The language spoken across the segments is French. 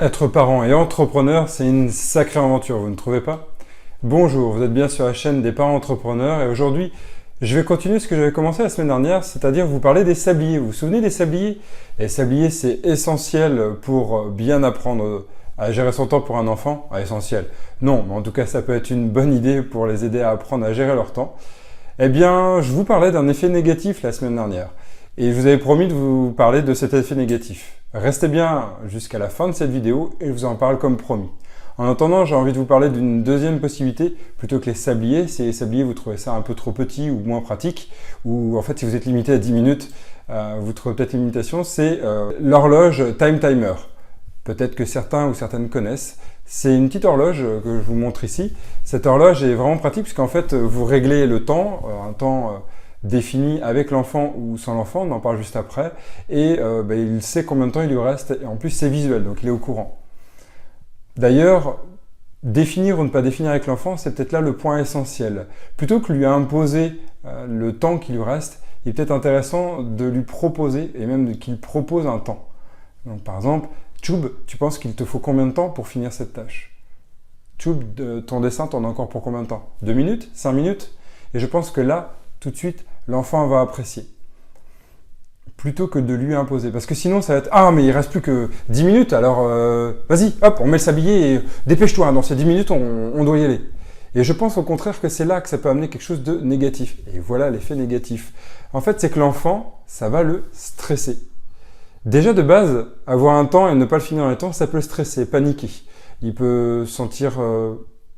Être parent et entrepreneur, c'est une sacrée aventure, vous ne trouvez pas? Bonjour, vous êtes bien sur la chaîne des parents entrepreneurs et aujourd'hui, je vais continuer ce que j'avais commencé la semaine dernière, c'est-à-dire vous parler des sabliers. Vous vous souvenez des sabliers? Les sabliers, c'est essentiel pour bien apprendre à gérer son temps pour un enfant. Essentiel. Non, mais en tout cas, ça peut être une bonne idée pour les aider à apprendre à gérer leur temps. Eh bien, je vous parlais d'un effet négatif la semaine dernière. Et je vous avais promis de vous parler de cet effet négatif. Restez bien jusqu'à la fin de cette vidéo et je vous en parle comme promis. En attendant, j'ai envie de vous parler d'une deuxième possibilité, plutôt que les sabliers. Si les sabliers, vous trouvez ça un peu trop petit ou moins pratique, ou en fait, si vous êtes limité à 10 minutes, vous trouvez peut-être l'imitation, c'est l'horloge Time Timer. Peut-être que certains ou certaines connaissent. C'est une petite horloge que je vous montre ici. Cette horloge est vraiment pratique puisqu'en fait, vous réglez le temps, un temps défini avec l'enfant ou sans l'enfant, on en parle juste après, et il sait combien de temps il lui reste, et en plus c'est visuel, donc il est au courant. D'ailleurs, définir ou ne pas définir avec l'enfant, c'est peut-être là le point essentiel. Plutôt que lui imposer le temps qui lui reste, il est peut-être intéressant de lui proposer, et même qu'il propose un temps. Donc par exemple, Tchoub, tu penses qu'il te faut combien de temps pour finir cette tâche? Tchoub, ton dessin, t'en as encore pour combien de temps? 2 minutes? 5 minutes? Et je pense que là, tout de suite, l'enfant va apprécier. Plutôt que de lui imposer. Parce que sinon, ça va être « Ah, mais il reste plus que 10 minutes, alors vas-y, hop, on met le sablier et dépêche-toi, dans ces 10 minutes, on doit y aller. » Et je pense au contraire que c'est là que ça peut amener quelque chose de négatif. Et voilà l'effet négatif. En fait, c'est que l'enfant, ça va le stresser. Déjà de base, avoir un temps et ne pas le finir dans les temps, ça peut le stresser, paniquer. Il peut sentir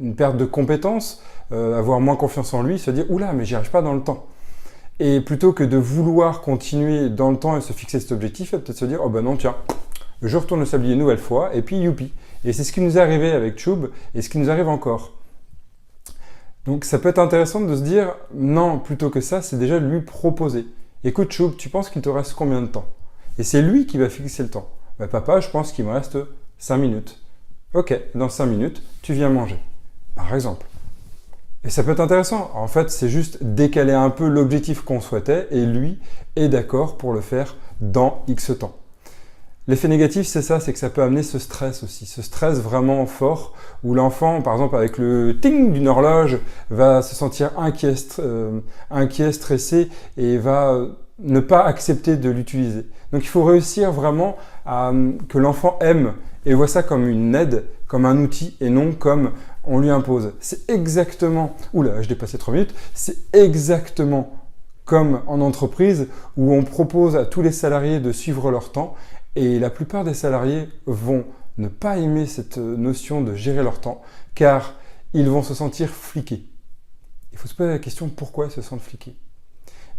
une perte de compétence, avoir moins confiance en lui, se dire « Oula, mais j'y arrive pas dans le temps ». Et plutôt que de vouloir continuer dans le temps et se fixer cet objectif, il va peut-être se dire « Oh ben non, tiens, je retourne le sablier une nouvelle fois, et puis youpi ». Et c'est ce qui nous est arrivé avec Tchoub, et ce qui nous arrive encore. Donc ça peut être intéressant de se dire « Non, plutôt que ça, c'est déjà de lui proposer. Écoute Tchoub, tu penses qu'il te reste combien de temps ?» Et c'est lui qui va fixer le temps. « Papa, je pense qu'il me reste 5 minutes. » Ok, dans 5 minutes, tu viens manger. Par exemple. Et ça peut être intéressant. En fait, c'est juste décaler un peu l'objectif qu'on souhaitait et lui est d'accord pour le faire dans X temps. L'effet négatif, c'est ça, c'est que ça peut amener ce stress aussi. Ce stress vraiment fort où l'enfant, par exemple, avec le ting d'une horloge, va se sentir inquiet, stressé et va ne pas accepter de l'utiliser. Donc il faut réussir vraiment à que l'enfant aime et voit ça comme une aide, comme un outil et non comme on lui impose. C'est exactement, oula, je dépassais 3 minutes, c'est exactement comme en entreprise où on propose à tous les salariés de suivre leur temps et la plupart des salariés vont ne pas aimer cette notion de gérer leur temps car ils vont se sentir fliqués. Il faut se poser la question pourquoi ils se sentent fliqués.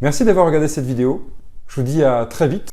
Merci d'avoir regardé cette vidéo. Je vous dis à très vite.